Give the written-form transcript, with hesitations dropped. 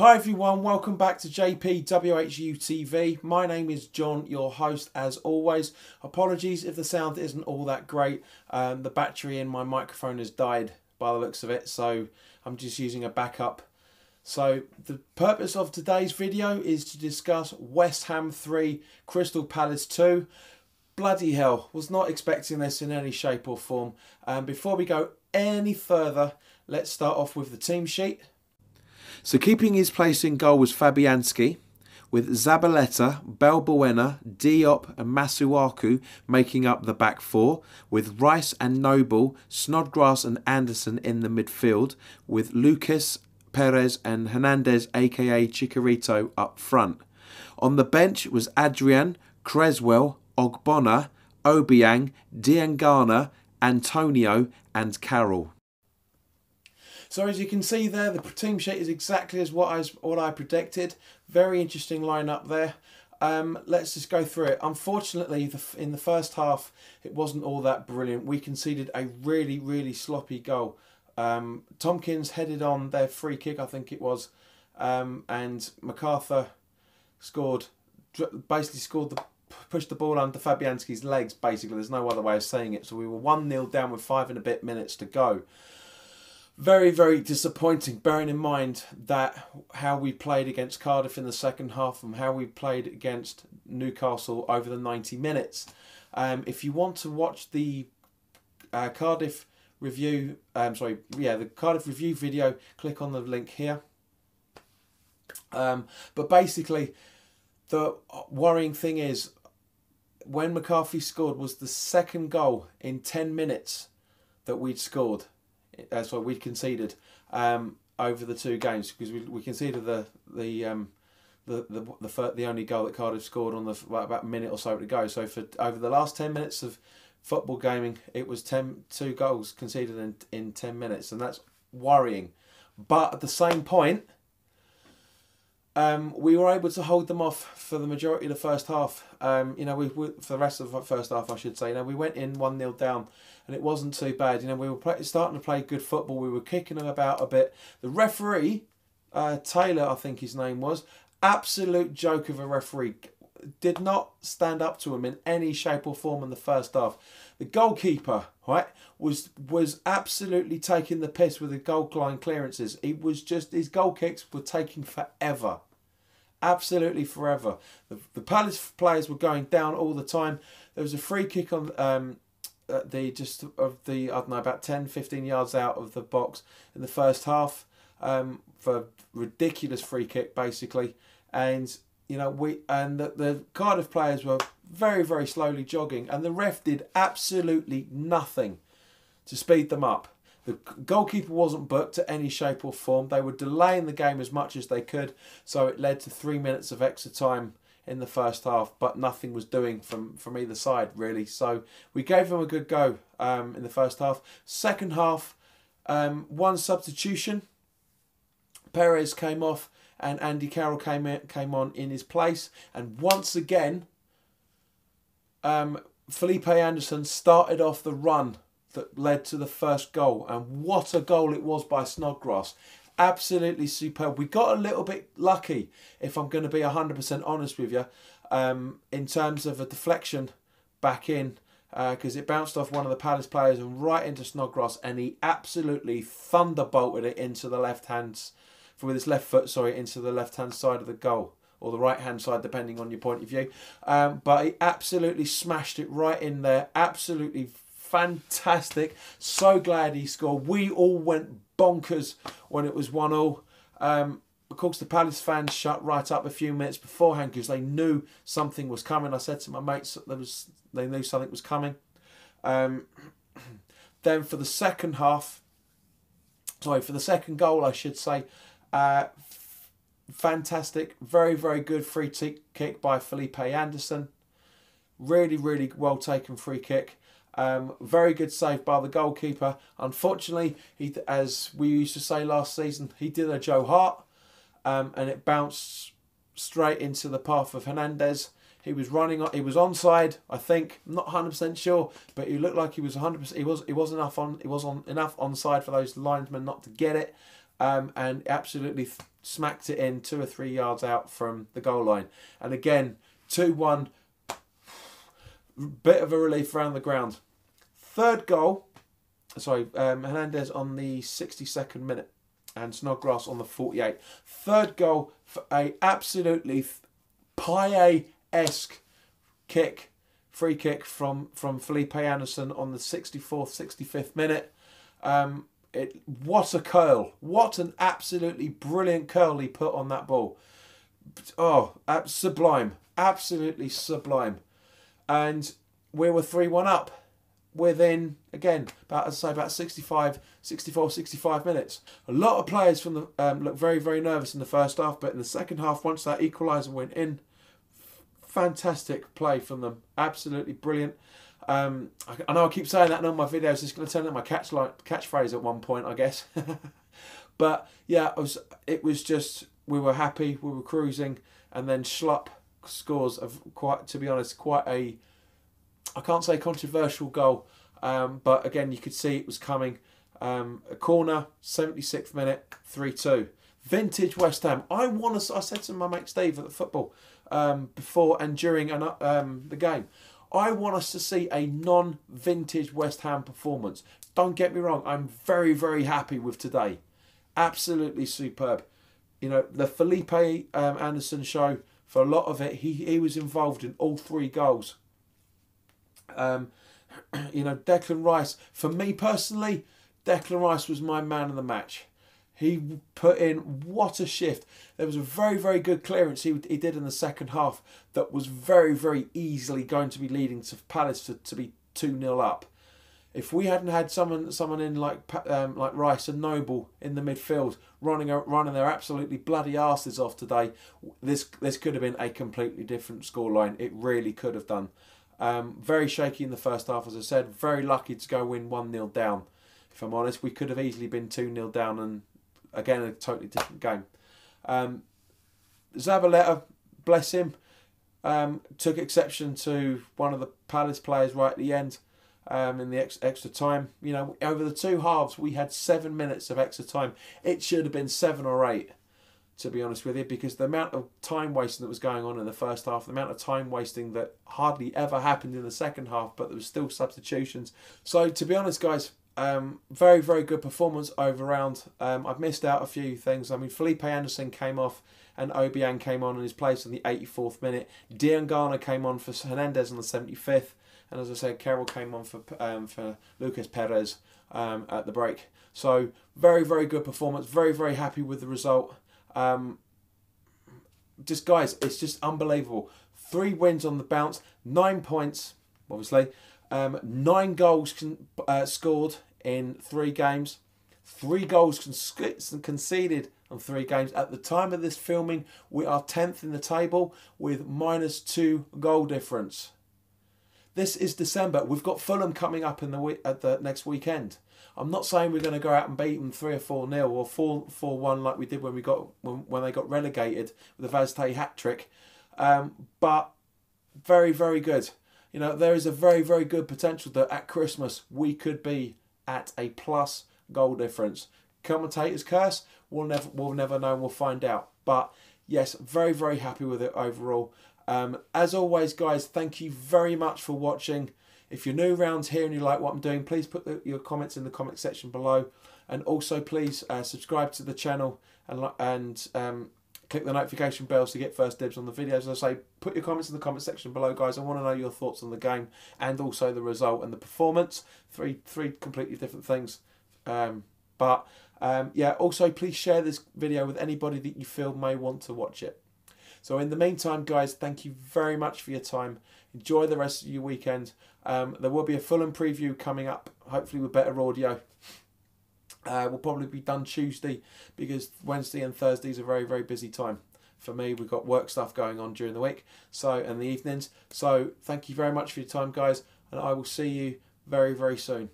Hi everyone, welcome back to JPWHUTV. My name is John, your host as always. Apologies if the sound isn't all that great. The battery in my microphone has died by the looks of it, so I'm just using a backup. So the purpose of today's video is to discuss West Ham 3, Crystal Palace 2. Bloody hell, was not expecting this in any shape or form. Before we go any further, let's start off with the team sheet. So keeping his place in goal was Fabianski, with Zabaleta, Balbuena, Diop and Masuaku making up the back four, with Rice and Noble, Snodgrass and Anderson in the midfield, with Lucas, Perez and Hernandez aka Chicharito up front. On the bench was Adrian, Creswell, Ogbonna, Obiang, Diangana, Antonio and Carroll. So as you can see there, the team sheet is exactly as what I predicted. Very interesting lineup there. Let's just go through it. Unfortunately, in the first half, it wasn't all that brilliant. We conceded a really sloppy goal. Tompkins headed on their free kick, I think it was, and MacArthur pushed the ball under Fabianski's legs, basically. There's no other way of saying it. So we were 1-0 down with 5 and a bit minutes to go. Very disappointing, bearing in mind that how we played against Cardiff in the second half and how we played against Newcastle over the 90 minutes. If you want to watch the Cardiff review, the Cardiff review video, click on the link here. But basically, the worrying thing is, when McCarthy scored was the second goal in 10 minutes that we'd scored. That's what we'd conceded over the two games, because we conceded the only goal that Cardiff scored on about a minute or so to go. So for over the last 10 minutes of football gaming, it was 2 goals conceded in 10 minutes, and that's worrying. But at the same point, we were able to hold them off for the majority of the first half. For the rest of the first half, I should say. We went in 1-0 down, and it wasn't too bad. We were starting to play good football. We were kicking them about a bit. The referee, Taylor, I think his name was, absolute joke of a referee. Did not stand up to him in any shape or form in the first half. The goalkeeper, right, was absolutely taking the piss with the goal line clearances. It was just, his goal kicks were taking forever. Absolutely forever. The Palace players were going down all the time. There was a free kick on about 10-15 yards out of the box in the first half, for a ridiculous free kick basically, and the Cardiff players were very slowly jogging, and the ref did absolutely nothing to speed them up. The goalkeeper wasn't booked to any shape or form. They were delaying the game as much as they could, so it led to 3 minutes of extra time in the first half, but nothing was doing from either side really. So we gave them a good go in the first half. Second half, one substitution. Perez came off and Andy Carroll came on in his place, and once again Felipe Anderson started off the run that led to the first goal, and what a goal it was by Snodgrass. Absolutely superb. We got a little bit lucky, if I'm going to be 100% honest with you, in terms of a deflection back in, because it bounced off one of the Palace players and right into Snodgrass, and he absolutely thunderbolted it into the with his left foot, into the left-hand side of the goal, or the right-hand side, depending on your point of view. But he absolutely smashed it right in there. Absolutely fantastic. So glad he scored. We all went bonkers when it was 1-1. Of course, the Palace fans shut right up a few minutes beforehand because they knew something was coming. I said to my mates that they knew something was coming. Then for the second half, for the second goal, I should say, fantastic, very good free kick by Felipe Anderson. Really well taken free kick. Very good save by the goalkeeper. Unfortunately, as we used to say last season, he did a Joe Hart, and it bounced straight into the path of Hernandez. He was running. He was onside, I think. I'm not 100% sure, but he looked like he was 100%. He was enough onside for those linesmen not to get it. And absolutely smacked it in 2 or 3 yards out from the goal line. And again, 2-1, bit of a relief around the ground. Third goal, Hernandez on the 62nd minute and Snodgrass on the 48th. Third goal for a absolutely Payet-esque kick, free kick from Felipe Anderson on the 64th, 65th minute. What a curl. What an absolutely brilliant curl he put on that ball. Oh, sublime. Absolutely sublime. And we were 3-1 up within, again, about 65 minutes. A lot of players from the looked very, very nervous in the first half, but in the second half, once that equaliser went in, fantastic play from them. Absolutely brilliant. I know I keep saying that in all my videos. It's going to turn into my catchphrase at one point, I guess. But yeah, it was just, we were happy, we were cruising, and then Schlupp scores of quite a, I can't say controversial goal, but again you could see it was coming. A corner, 76th minute, 3-2. Vintage West Ham. I said to my mate Steve at the football before and during the game, I want us to see a non-vintage West Ham performance. Don't get me wrong, I'm very, very happy with today. Absolutely superb. You know, the Felipe Anderson show, for a lot of it, he was involved in all 3 goals. You know, Declan Rice, for me personally, Declan Rice was my man of the match. He put in, what a shift. There was a very, very good clearance he did in the second half that was very, very easily going to be leading to Palace to be 2-0 up. If we hadn't had someone in like Rice and Noble in the midfield running their absolutely bloody arses off today, this could have been a completely different scoreline. It really could have done. Very shaky in the first half, as I said. Very lucky to go win 1-0 down. If I'm honest, we could have easily been 2-0 down and again a totally different game. Zabaleta, bless him, took exception to one of the Palace players right at the end. In the extra time, you know, over the 2 halves we had 7 minutes of extra time. It should have been 7 or 8, to be honest with you, because the amount of time wasting that was going on in the first half, the amount of time wasting that hardly ever happened in the second half, but there was still substitutions. So to be honest, guys, very, very good performance over round. I've missed out a few things. I mean, Felipe Anderson came off and Obiang came on in his place in the 84th minute. Diangana came on for Hernandez on the 75th. And as I said, Carroll came on for Lucas Perez at the break. So very, very good performance. Very, very happy with the result. Just guys, it's just unbelievable. 3 wins on the bounce, 9 points, obviously. 9 goals scored in 3 games. 3 goals conceded on 3 games. At the time of this filming, we are 10th in the table with -2 goal difference. This is December. We've got Fulham coming up at the next weekend. I'm not saying we're going to go out and beat them 3 or 4-0 or 4-1 like we did when they got relegated with the Vazte hat trick, but very, very good. You know, there is a very, very good potential that at Christmas we could be at a plus goal difference. Commentator's curse, we'll never know. We'll find out. But yes, very, very happy with it overall. As always, guys, thank you very much for watching. If you're new around here and you like what I'm doing, please put your comments in the comment section below. And also, please subscribe to the channel and click the notification bells to get first dibs on the videos. As I say, put your comments in the comment section below, guys. I want to know your thoughts on the game and also the result and the performance. Three completely different things. Yeah, also, please share this video with anybody that you feel may want to watch it. So in the meantime, guys, thank you very much for your time. Enjoy the rest of your weekend. There will be a Fulham preview coming up, hopefully with better audio. We'll probably be done Tuesday because Wednesday and Thursday is a very, very busy time for me. We've got work stuff going on during the week and the evenings. So thank you very much for your time, guys, and I will see you very, very soon.